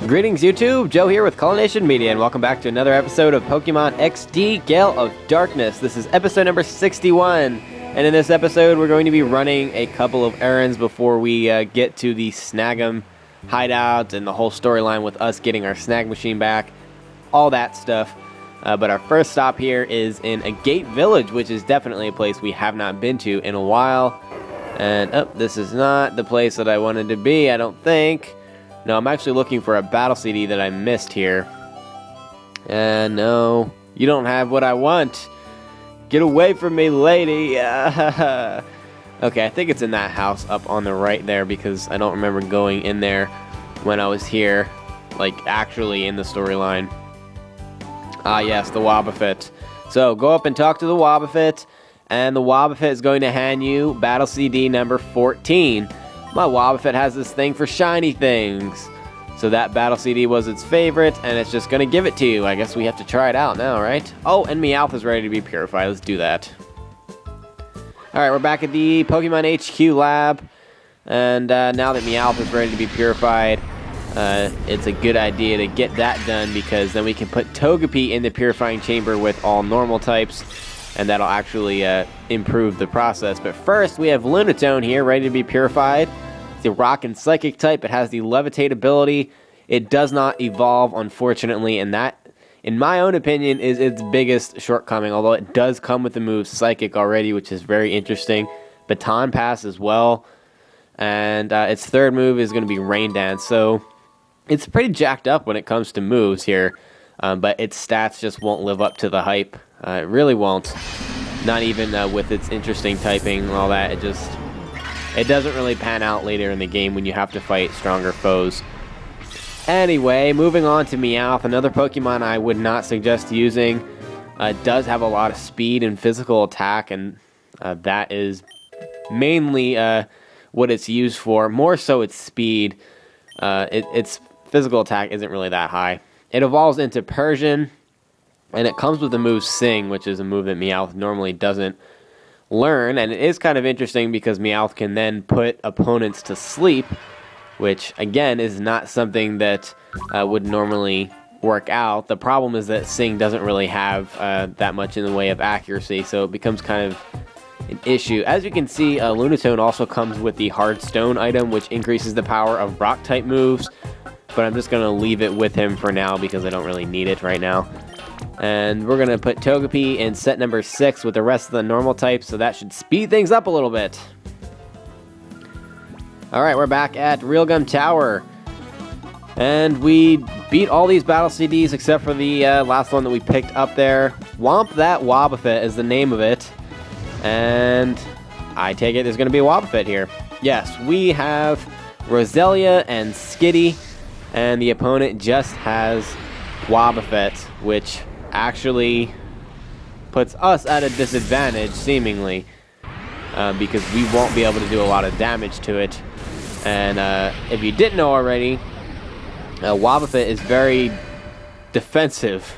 Greetings YouTube, Joe here with Culination Media, and welcome back to another episode of Pokemon XD Gale of Darkness. This is episode number 61, and in this episode we're going to be running a couple of errands before we get to the Snag'em hideout and the whole storyline with us getting our snag machine back, all that stuff. But our first stop here is in a gate village, which is definitely a place we have not been to in a while. And, this is not the place that I wanted to be, I don't think. No, I'm actually looking for a battle CD that I missed here. And no, you don't have what I want. Get away from me, lady. Okay, I think it's in that house up on the right there because I don't remember going in there when I was here, like actually in the storyline. Ah, yes, the Wobbuffet. So go up and talk to the Wobbuffet, and the Wobbuffet is going to hand you battle CD number 14. My Wobbuffet has this thing for shiny things. So that battle CD was its favorite, and it's just going to give it to you. I guess we have to try it out now, right? Oh, and Meowth is ready to be purified. Let's do that. Alright, we're back at the Pokemon HQ lab. And now that Meowth is ready to be purified, it's a good idea to get that done, because then we can put Togepi in the purifying chamber with all normal types. And that'll actually improve the process. But first, we have Lunatone here, ready to be purified. It's a rock and psychic type. It has the levitate ability. It does not evolve, unfortunately, and that, in my own opinion, is its biggest shortcoming. Although it does come with the move Psychic already, which is very interesting. Baton Pass as well. And its third move is going to be Rain Dance. So it's pretty jacked up when it comes to moves here. But its stats just won't live up to the hype. It really won't. Not even with its interesting typing and all that. It doesn't really pan out later in the game when you have to fight stronger foes. Anyway, moving on to Meowth, another Pokemon I would not suggest using. It does have a lot of speed and physical attack, and that is mainly what it's used for. More so its speed. Its physical attack isn't really that high. It evolves into Persian. And it comes with the move Sing, which is a move that Meowth normally doesn't learn. And it is kind of interesting because Meowth can then put opponents to sleep, which, again, is not something that would normally work out. The problem is that Sing doesn't really have that much in the way of accuracy, so it becomes kind of an issue. As you can see, Lunatone also comes with the Hard Stone item, which increases the power of Rock-type moves. But I'm just going to leave it with him for now because I don't really need it right now. And we're going to put Togepi in set number 6 with the rest of the normal types, so that should speed things up a little bit. Alright, we're back at Realgum Tower. And we beat all these battle CDs except for the last one that we picked up there. Womp That Wobbuffet is the name of it. And I take it there's going to be a Wobbuffet here. Yes, we have Roselia and Skitty, and the opponent just has Wobbuffet, which actually puts us at a disadvantage, seemingly, because we won't be able to do a lot of damage to it. And if you didn't know already, Wobbuffet is very defensive.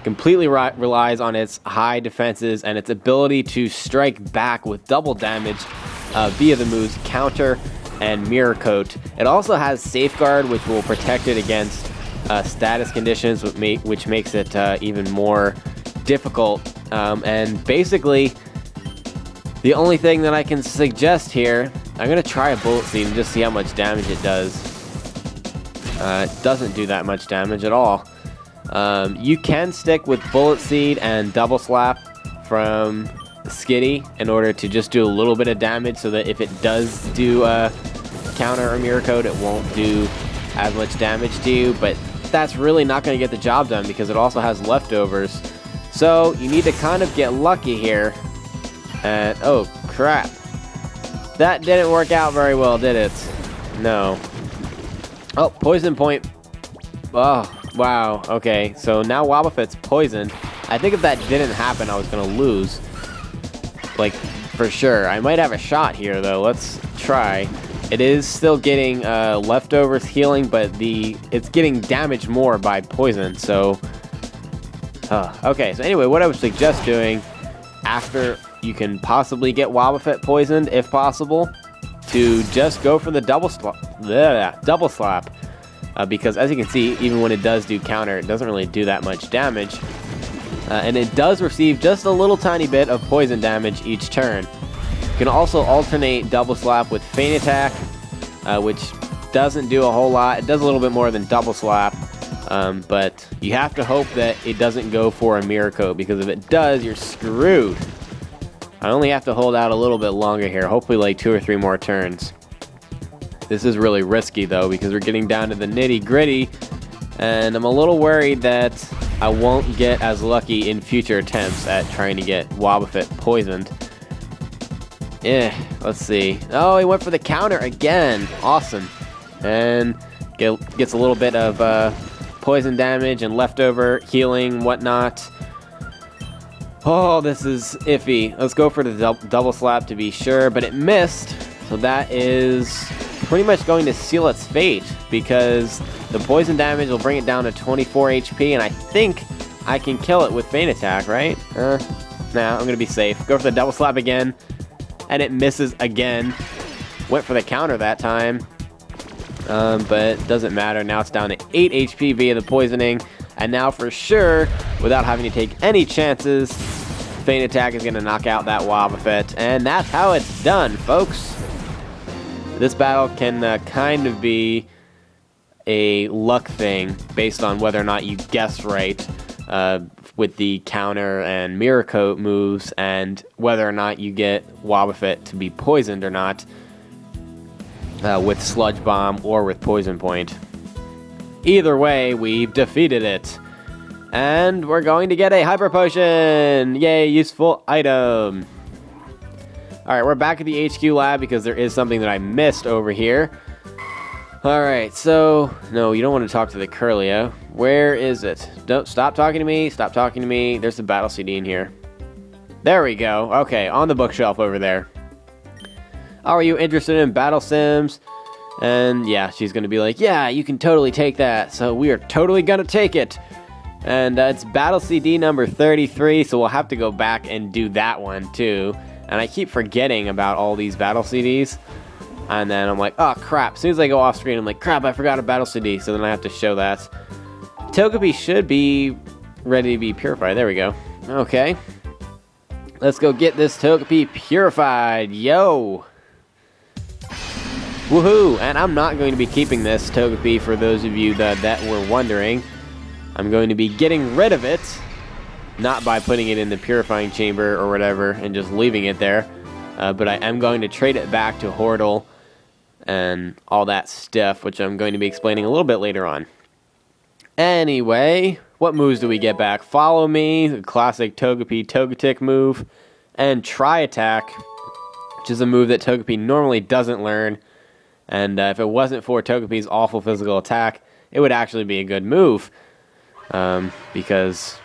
Completely relies on its high defenses and its ability to strike back with double damage via the moves Counter and Mirror Coat. It also has Safeguard, which will protect it against status conditions, which makes it even more difficult. And basically, the only thing that I can suggest here, I'm going to try a Bullet Seed and just see how much damage it does. It doesn't do that much damage at all. You can stick with Bullet Seed and Double Slap from Skitty in order to just do a little bit of damage, so that if it does do Counter or Mirror Coat, it won't do as much damage to you. But that's really not going to get the job done because it also has leftovers. So you need to kind of get lucky here. And oh crap, that didn't work out very well, did it? No. Oh, Poison Point. Oh, wow. Okay, so now Wobbuffet's poisoned. I think if that didn't happen, I was going to lose. Like, for sure. I might have a shot here, though. Let's try. It is still getting leftovers healing, but it's getting damaged more by poison, so... okay, so anyway, what I would suggest doing after you can possibly get Wobbuffet poisoned, if possible, to just go for the double slap. because as you can see, even when it does do counter, it doesn't really do that much damage. And it does receive just a little tiny bit of poison damage each turn. You can also alternate Double Slap with Feint Attack, which doesn't do a whole lot. It does a little bit more than Double Slap, but you have to hope that it doesn't go for a Mirror Coat, because if it does, you're screwed. I only have to hold out a little bit longer here, hopefully like 2 or 3 more turns. This is really risky though, because we're getting down to the nitty-gritty, and I'm a little worried that I won't get as lucky in future attempts at trying to get Wobbuffet poisoned. Let's see. Oh, he went for the counter again. Awesome. And gets a little bit of poison damage and leftover healing, whatnot. Oh, this is iffy. Let's go for the double slap to be sure, but it missed. So that is pretty much going to seal its fate, because the poison damage will bring it down to 24 HP, and I think I can kill it with Feint Attack, right? Nah, I'm going to be safe. Go for the double slap again, and it misses again. Went for the counter that time, but it doesn't matter. Now it's down to 8 HP via the poisoning, and now for sure, without having to take any chances, Feint Attack is going to knock out that Wobbuffet, and that's how it's done, folks. This battle can kind of be a luck thing based on whether or not you guess right with the counter and Mirror Coat moves, and whether or not you get Wobbuffet to be poisoned or not with Sludge Bomb or with Poison Point. Either way, we've defeated it. And we're going to get a Hyper Potion! Yay, useful item! Alright, we're back at the HQ lab because there is something that I missed over here. Alright, so... No, you don't want to talk to the Curlia. Where is it? Don't stop talking to me. Stop talking to me. There's the battle CD in here. There we go. Okay, on the bookshelf over there. Are you interested in battle sims? And yeah, she's going to be like, yeah, you can totally take that. So we are totally going to take it. And it's battle CD number 33, so we'll have to go back and do that one too. And I keep forgetting about all these battle CDs. And then I'm like, oh crap. As soon as I go off screen, I'm like, crap, I forgot a battle CD. So then I have to show that. Togepi should be ready to be purified. There we go. Okay. Let's go get this Togepi purified. Yo! Woohoo! And I'm not going to be keeping this Togepi for those of you that were wondering. I'm going to be getting rid of it. Not by putting it in the purifying chamber or whatever and just leaving it there. But I am going to trade it back to Hordle and all that stuff, which I'm going to be explaining a little bit later on. Anyway, what moves do we get back? Follow Me, the classic Togepi Togetic move, and Try Attack, which is a move that Togepi normally doesn't learn. And if it wasn't for Togepi's awful physical attack, it would actually be a good move. Because...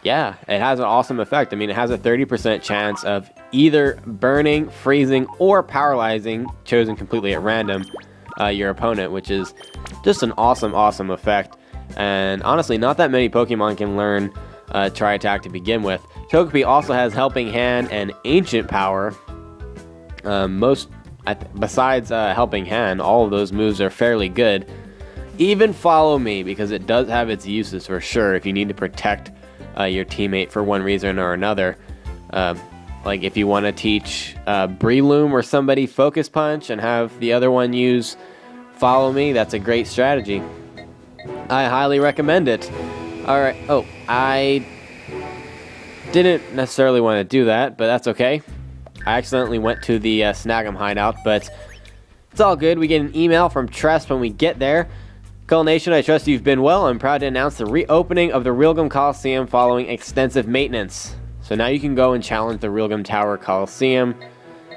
yeah, it has an awesome effect. I mean, it has a 30% chance of either burning, freezing, or paralyzing, chosen completely at random, your opponent, which is just an awesome, awesome effect. And honestly, not that many Pokemon can learn Try Attack to begin with. Togepi also has Helping Hand and Ancient Power. Besides Helping Hand, all of those moves are fairly good. Even Follow Me, because it does have its uses for sure if you need to protect your teammate for one reason or another. Like if you want to teach Breloom or somebody Focus Punch and have the other one use Follow Me, that's a great strategy. I highly recommend it. Alright, oh, I didn't necessarily want to do that, but that's okay. I accidentally went to the Snag'em hideout, but it's all good. We get an email from Tress when we get there. Cull Nation, I trust you've been well. I'm proud to announce the reopening of the Realgam Coliseum following extensive maintenance. So now you can go and challenge the Realgam Tower Coliseum.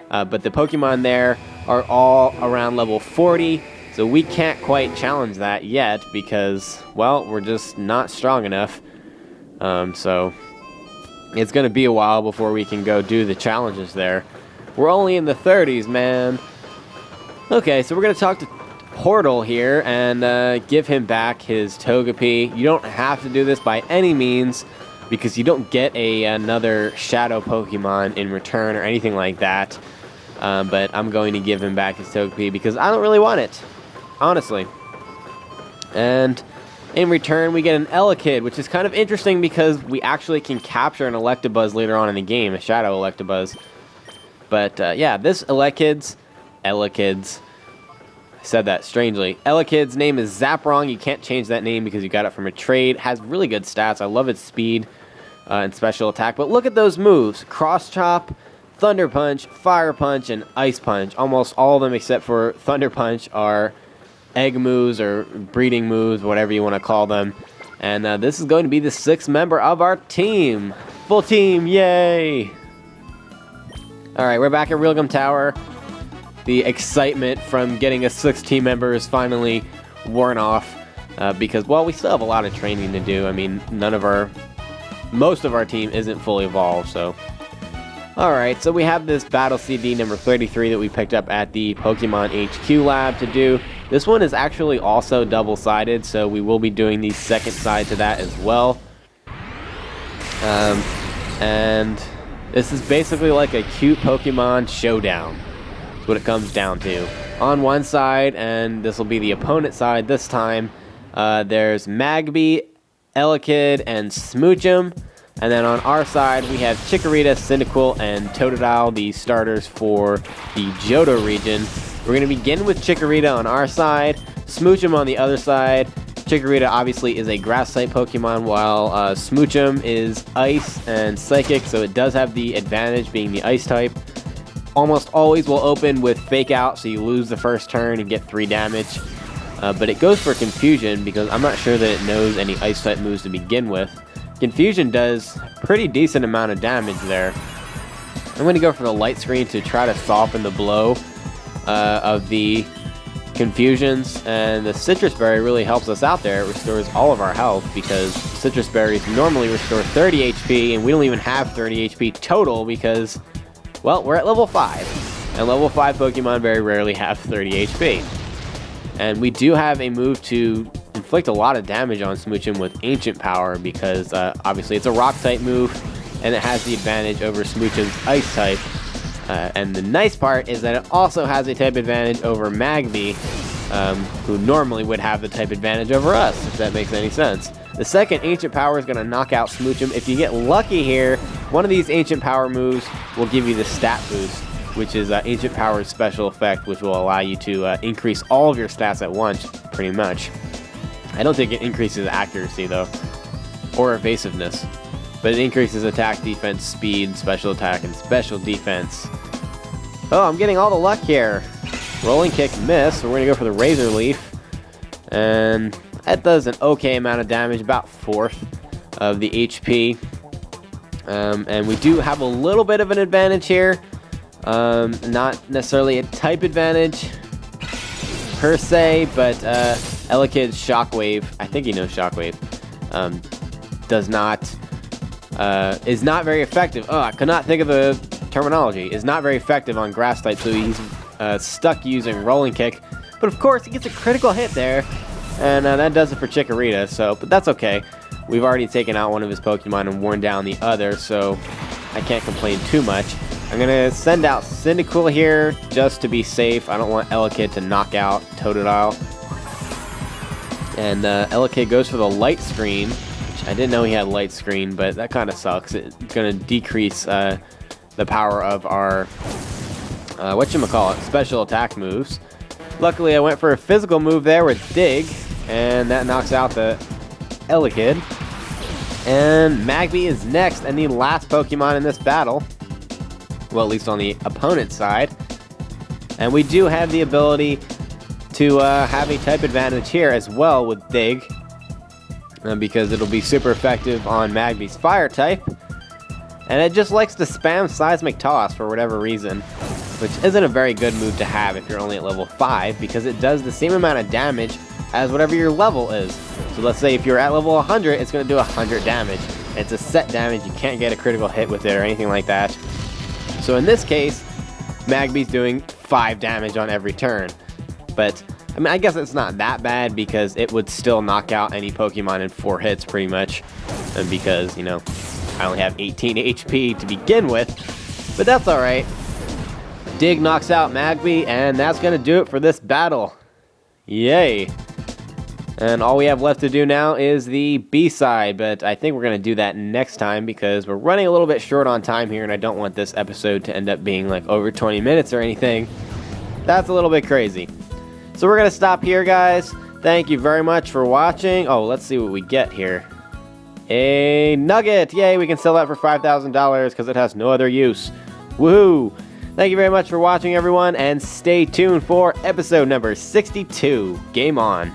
But the Pokemon there are all around level 40, so we can't quite challenge that yet because, well, we're just not strong enough. So it's going to be a while before we can go do the challenges there. We're only in the 30s, man. Okay, so we're going to talk to Hordle here and give him back his Togepi. You don't have to do this by any means because you don't get another Shadow Pokemon in return or anything like that. But I'm going to give him back his Togepi because I don't really want it, honestly. And in return, we get an Elekid, which is kind of interesting because we actually can capture an Electabuzz later on in the game, a Shadow Electabuzz. But yeah, this Elekid's, I said that strangely. Elekid's name is Zaprong. You can't change that name because you got it from a trade. Has really good stats. I love its speed and special attack. But look at those moves. Cross Chop, Thunder Punch, Fire Punch, and Ice Punch. Almost all of them except for Thunder Punch are egg moves or breeding moves, whatever you want to call them. And this is going to be the 6th member of our team. Full team, yay! Alright, we're back at Realgum Tower. The excitement from getting a 6 team member is finally worn off. Because, well, we still have a lot of training to do. I mean, most of our team isn't fully evolved, so... Alright, so we have this Battle CD number 33 that we picked up at the Pokemon HQ lab to do. This one is actually also double-sided, so we will be doing the second side to that as well. And this is basically like a cute Pokemon showdown. That's what it comes down to. On one side, and this will be the opponent side this time, there's Magby, Elekid, and Smoochum. And then on our side, we have Chikorita, Cyndaquil, and Totodile, the starters for the Johto region. We're going to begin with Chikorita on our side, Smoochum on the other side. Chikorita obviously is a Grass-type Pokemon, while Smoochum is Ice and Psychic, so it does have the advantage being the Ice-type. Almost always will open with Fake Out, so you lose the first turn and get 3 damage. But it goes for Confusion, because I'm not sure that it knows any Ice-type moves to begin with. Confusion does a pretty decent amount of damage there. I'm going to go for the Light Screen to try to soften the blow of the Confusions, and the Citrus Berry really helps us out there. It restores all of our health because Citrus Berries normally restore 30 HP, and we don't even have 30 HP total because, well, we're at level 5, and level 5 Pokemon very rarely have 30 HP. And we do have a move to inflict a lot of damage on Smoochum with Ancient Power because obviously it's a Rock-type move, and it has the advantage over Smoochum's Ice-type. And the nice part is that it also has a type advantage over Magby, who normally would have the type advantage over us, if that makes any sense. The second Ancient Power is going to knock out Smoochum. If you get lucky here, one of these Ancient Power moves will give you the Stat Boost, which is Ancient Power's special effect, which will allow you to increase all of your stats at once, pretty much. I don't think it increases accuracy, though, or evasiveness. But it increases attack, defense, speed, special attack, and special defense. Oh, I'm getting all the luck here. Rolling Kick, miss. So we're going to go for the Razor Leaf. And that does an okay amount of damage, about 1/4 of the HP. And we do have a little bit of an advantage here. Not necessarily a type advantage, per se, but Elekid's Shockwave, I think he knows Shockwave, is not very effective. Oh, I could not think of the terminology. Is not very effective on Grass type, so he's stuck using Rolling Kick. But of course, he gets a critical hit there, and that does it for Chikorita. So, but that's okay. We've already taken out one of his Pokemon and worn down the other, so I can't complain too much. I'm gonna send out Cyndaquil here just to be safe. I don't want Elekid to knock out Totodile. And Elekid goes for the Light Screen. I didn't know he had Light Screen, but that kind of sucks. It's going to decrease the power of our, special attack moves. Luckily, I went for a physical move there with Dig, and that knocks out the Elekid. And Magby is next, and the last Pokemon in this battle. Well, at least on the opponent's side. And we do have the ability to have a type advantage here as well with Dig. Because it'll be super effective on Magby's Fire type. And it just likes to spam Seismic Toss for whatever reason, which isn't a very good move to have if you're only at level 5, because it does the same amount of damage as whatever your level is. So let's say if you're at level 100, it's going to do 100 damage. It's a set damage, you can't get a critical hit with it or anything like that. So in this case, Magby's doing 5 damage on every turn. But I mean, I guess it's not that bad because it would still knock out any Pokemon in 4 hits pretty much. And because, you know, I only have 18 HP to begin with. But that's alright. Dig knocks out Magby, and that's going to do it for this battle. Yay. And all we have left to do now is the B-side, but I think we're going to do that next time because we're running a little bit short on time here, and I don't want this episode to end up being like over 20 minutes or anything. That's a little bit crazy. So we're going to stop here, guys. Thank you very much for watching. Oh, let's see what we get here. A nugget! Yay, we can sell that for $5,000 because it has no other use. Woohoo! Thank you very much for watching, everyone, and stay tuned for episode number 62. Game on.